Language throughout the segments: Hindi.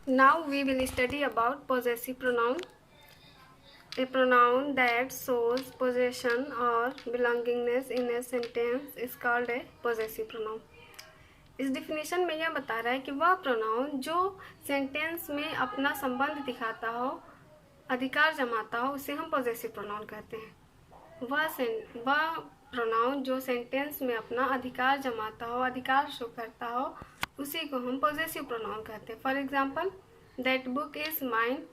Now we will study about possessive pronoun. A pronoun that shows possession or belongingness in a sentence is called a possessive pronoun. इस डिफिनेशन में यह बता रहा है कि वह प्रोनाउन जो सेंटेंस में अपना संबंध दिखाता हो, अधिकार जमाता हो, उसे हम पॉजेसिव प्रोनाउन कहते हैं। वह प्रोनाउन जो सेंटेंस में अपना अधिकार जमाता हो, अधिकार शो करता हो, उसी को हम पॉजेसिव प्रोनाउन कहते हैं। For example, that book is mine.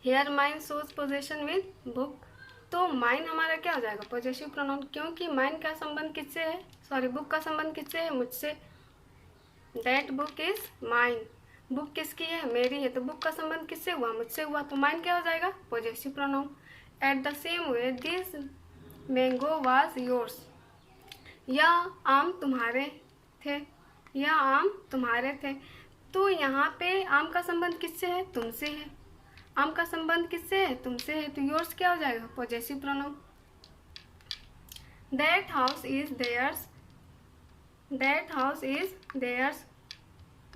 Here mine shows possession with book. तो माइन हमारा क्या हो जाएगा? पॉजेसिव प्रोनाउन, क्योंकि माइन का संबंध किससे है? सॉरी, बुक का संबंध किससे है? मुझसे। That book is mine. Book किसकी है? मेरी है। तो बुक का संबंध किससे हुआ? मुझसे हुआ। तो माइन क्या हो जाएगा? Possessive pronoun. At the same way, this mango was yours. यह आम तुम्हारे थे। यह आम तुम्हारे थे। तो यहाँ पे आम का संबंध किससे है? तुमसे है। आम का संबंध किससे है? तुमसे है। तो योर्स क्या हो जाएगा? Possessive pronoun. That house is theirs. That house is theirs.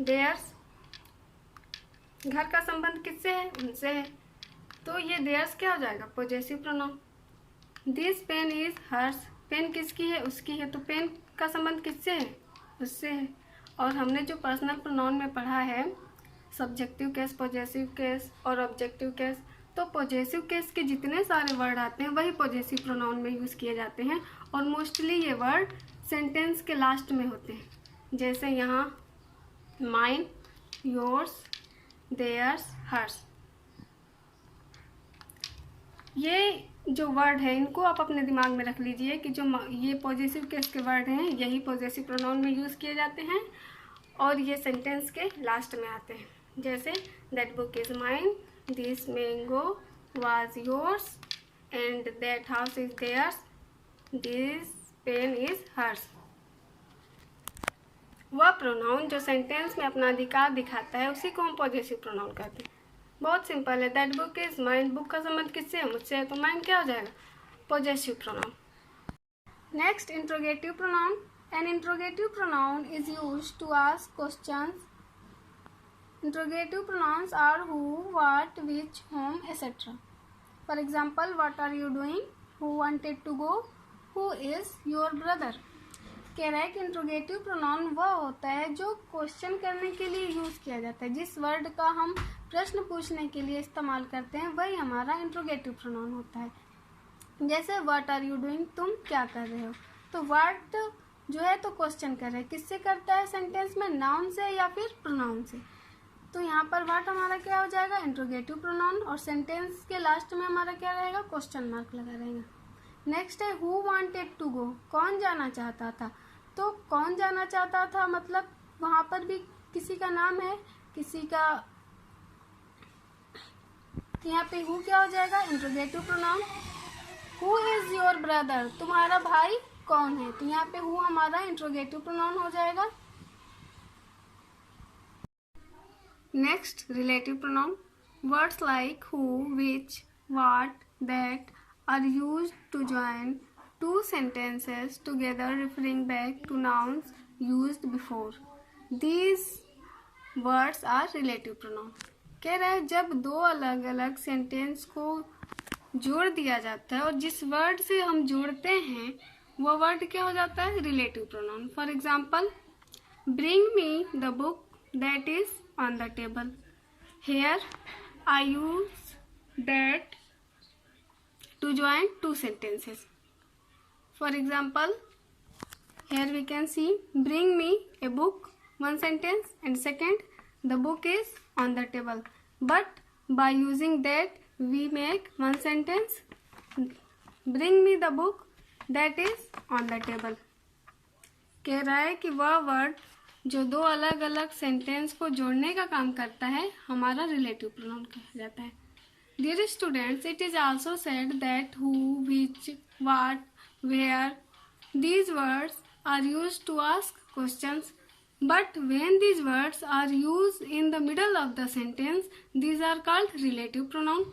Theirs, घर का संबंध किससे है? उनसे है। तो ये देयर्स क्या हो जाएगा? Possessive pronoun. This pen is hers. Pen किसकी है? उसकी है। तो पेन का संबंध किससे है? उससे है। और हमने जो पर्सनल प्रोनाउन में पढ़ा है, सब्जेक्टिव केस, पॉजेसिव केस और ऑब्जेक्टिव केस, तो पॉजेसिव केस के जितने सारे वर्ड आते हैं वही पॉजेसिव प्रोनाउन में यूज़ किए जाते हैं। और मोस्टली ये वर्ड सेंटेंस के लास्ट में होते हैं। जैसे यहाँ माइन, योर्स, देयर्स, हर्स। ये जो वर्ड है इनको आप अपने दिमाग में रख लीजिए कि जो ये पॉजेसिव केस के वर्ड हैं यही पॉजेसिव प्रोनाउन में यूज़ किए जाते हैं और ये सेंटेंस के लास्ट में आते हैं। जैसे that book is mine, this mango was yours and that house is theirs, this pen is hers. वह प्रोनाउन जो सेंटेंस में अपना अधिकार दिखाता है उसी को हम पॉजेसिव प्रोनाउन कहते हैं। बहुत सिंपल है। That book is mine. Book का संबंध किससे है? मुझसे है। तो माइन क्या हो जाएगा? Possessive pronoun. Next, interrogative pronoun. An interrogative pronoun is used to ask questions. Interrogative pronouns are who, what, which, whom, etc. For example, what are you doing? Who wanted to go? Who is your brother? कह रहा है कि इंट्रोगेटिव प्रोनाउन वह होता है जो क्वेश्चन करने के लिए यूज़ किया जाता है। जिस वर्ड का हम प्रश्न पूछने के लिए इस्तेमाल करते हैं वही हमारा इंट्रोगेटिव प्रोनाउन होता है। जैसे व्हाट आर यू डूइंग, तुम क्या कर रहे हो। तो व्हाट जो है तो क्वेश्चन कर रहे हैं, किससे करता है सेंटेंस में? नाउन से या फिर प्रोनाउन से। तो यहाँ पर व्हाट हमारा क्या हो जाएगा? Interrogative pronoun. और सेंटेंस के लास्ट में हमारा क्या रहेगा? क्वेश्चन मार्क लगा रहेगा। नेक्स्ट है हु वांटेड टू गो। कौन जाना चाहता था। तो कौन जाना चाहता था मतलब वहाँ पर भी किसी का नाम है, किसी का। तो यहाँ पे हु क्या हो जाएगा? Interrogative pronoun. Who is your brother. तुम्हारा भाई कौन है। तो यहाँ पे हु हमारा इंट्रोगेटिव प्रोनाउन हो जाएगा। Next, relative pronoun. Words like who, which, what, that are used to join two sentences together referring back to nouns used before. These words are relative pronoun. कह रहा है जब दो अलग अलग सेंटेंस को जोड़ दिया जाता है और जिस वर्ड से हम जोड़ते हैं वो वर्ड क्या हो जाता है? Relative pronoun. For example, bring me the book that is on the table. Here I use that to join two sentences. For example, here we can see bring me a book, one sentence, and second, the book is on the table. But by using that we make one sentence, bring me the book that is on the table. कह रहा है कि वह वर्ड जो दो अलग अलग सेंटेंस को जोड़ने का काम करता है हमारा रिलेटिव प्रोनाउन कहा जाता है। Dear students, it is also said that who, which, what, where, these words are used to ask questions. But when these words are used in the middle of the sentence, these are called relative pronoun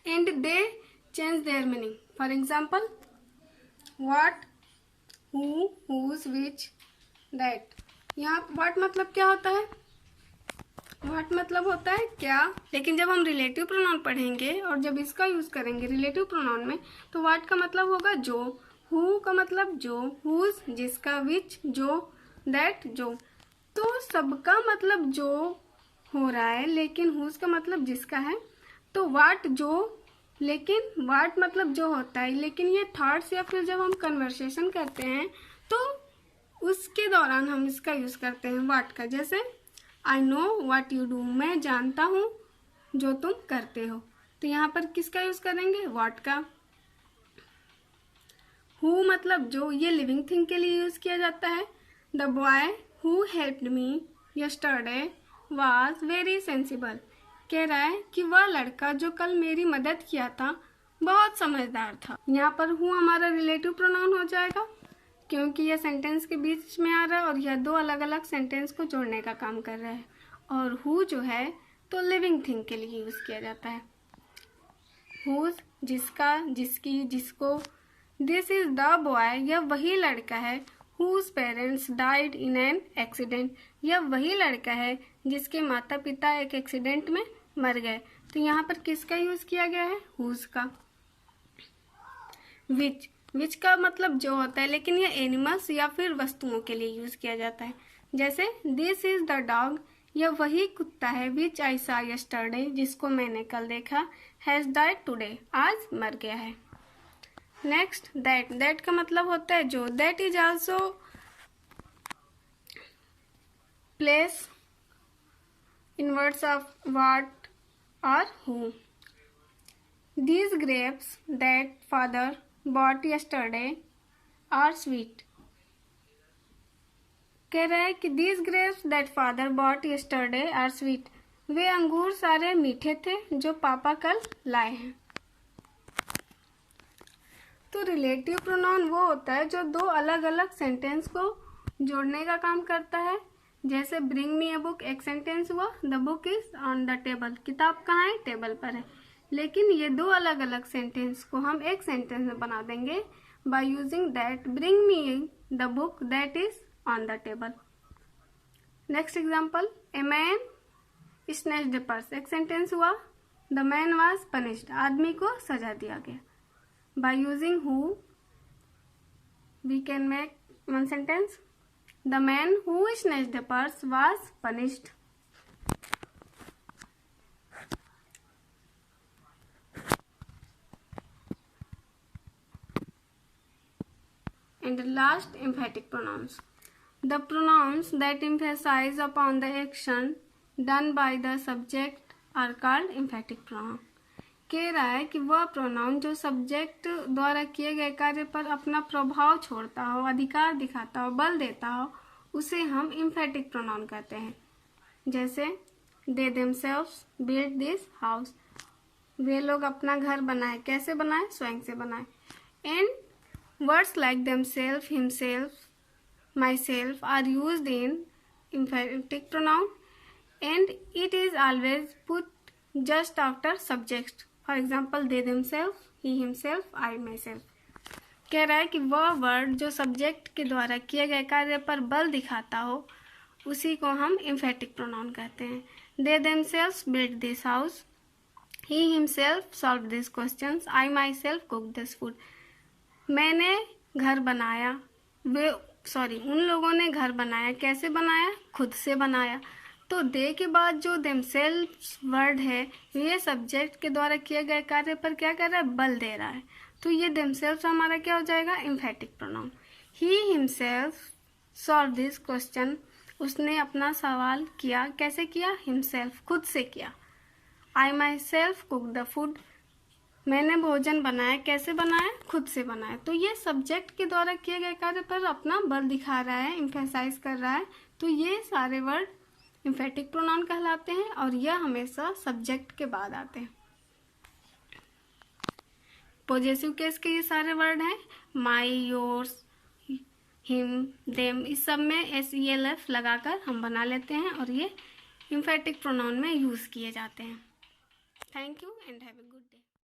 and they change their meaning. For example, what, who, whose, which, that. यहाँ what मतलब क्या होता है? व्हाट मतलब होता है क्या, लेकिन जब हम रिलेटिव प्रोनाउन पढ़ेंगे और जब इसका यूज करेंगे रिलेटिव प्रोनाउन में तो व्हाट का मतलब होगा जो, हु का मतलब जो, हुज जिसका, विच जो, दैट जो। तो सबका मतलब जो हो रहा है लेकिन हुज का मतलब जिसका है। तो व्हाट जो, लेकिन व्हाट मतलब जो होता है, लेकिन ये थॉट्स या फिर जब हम कन्वर्सेशन करते हैं तो उसके दौरान हम इसका यूज करते हैं व्हाट का। जैसे I know what you do, मैं जानता हूँ जो तुम करते हो। तो यहाँ पर किसका यूज करेंगे, व्हाट का। हु मतलब जो, ये लिविंग थिंग के लिए यूज किया जाता है। The boy who helped me yesterday was very sensible, कह रहा है कि वह लड़का जो कल मेरी मदद किया था बहुत समझदार था। यहाँ पर हु हमारा रिलेटिव प्रोनाउन हो जाएगा क्योंकि यह सेंटेंस के बीच में आ रहा है और यह दो अलग अलग सेंटेंस को जोड़ने का काम कर रहा है। और हु जो है तो लिविंग थिंग के लिए यूज किया जाता है। हुज जिसका, जिसकी, जिसको। दिस इज द बॉय, यह वही लड़का है। Whose parents died in an accident, यह वही लड़का है जिसके माता पिता एक एक्सीडेंट में मर गए। तो यहाँ पर किसका यूज किया गया है, हुज का। विच, विच का मतलब जो होता है लेकिन यह एनिमल्स या फिर वस्तुओं के लिए यूज किया जाता है। जैसे दिस इज द डॉग, यह वही कुत्ता है। विच आई सॉ यस्टरडे, जिसको मैंने कल देखा। हैज डाइड टुडे, आज मर गया है। नेक्स्ट दैट, दैट का मतलब होता है जो। That is also place in words of what or who. These grapes that father bought yesterday are sweet. कह रहा है कि these grapes that father bought yesterday are sweet. वे अंगूर सारे मीठे थे जो पापा कल लाए हैं। तो रिलेटिव प्रोनाउन वो होता है जो दो अलग अलग सेंटेंस को जोड़ने का काम करता है। जैसे ब्रिंग मी अ बुक एक सेंटेंस हुआ, the book is on the table, किताब कहाँ है, टेबल पर है। लेकिन ये दो अलग अलग सेंटेंस को हम एक सेंटेंस में बना देंगे by using that. Bring me the book that is on the table. Next example, a man snatched the purse एक सेंटेंस हुआ, द मैन वाज पनिश्ड, आदमी को सजा दिया गया। By using who we can make one sentence, the man who snatched the purse was punished. And the last, emphatic pronouns. The pronouns that emphasize upon the action done by the subject are called emphatic pronoun. कह रहा है कि वह प्रोनाउन जो सब्जेक्ट द्वारा किए गए कार्य पर अपना प्रभाव छोड़ता हो, अधिकार दिखाता हो, बल देता हो, उसे हम एम्फेटिक प्रोनाउन कहते हैं। जैसे they themselves build this house, वे लोग अपना घर बनाए, कैसे बनाए, स्वयं से बनाए। And words like themself, himself, myself are used in emphatic pronoun and it is always put just after subject. For example they themself, he himself, I myself. कह रहा है कि वह वर्ड जो सब्जेक्ट के द्वारा किए गए कार्य पर बल दिखाता हो उसी को हम एम्फेटिक प्रोनाउन कहते हैं। दे themselves build this house, he himself solve this questions, I myself cook this food. मैंने घर बनाया, उन लोगों ने घर बनाया, कैसे बनाया, खुद से बनाया। तो दे के बाद जो देमसेल्व्स वर्ड है ये सब्जेक्ट के द्वारा किए गए कार्य पर क्या कर रहा है, बल दे रहा है। तो ये देमसेल्व्स हमारा क्या हो जाएगा, emphatic pronoun. He himself solve this question, उसने अपना सवाल किया, कैसे किया, हिमसेल्फ खुद से किया। I myself cook the food, मैंने भोजन बनाया, कैसे बनाया, खुद से बनाया। तो ये सब्जेक्ट के द्वारा किए गए कार्य पर अपना बल दिखा रहा है, एम्फेसाइज कर रहा है। तो ये सारे वर्ड एम्फेटिक प्रोनाउन कहलाते हैं और यह हमेशा सब्जेक्ट के बाद आते हैं। पॉजेसिव केस के ये सारे वर्ड हैं, माई, योर्स, हिम, देम, इस सब में SELF लगाकर हम बना लेते हैं और ये एम्फेटिक प्रोनाउन में यूज किए जाते हैं। Thank you and have a good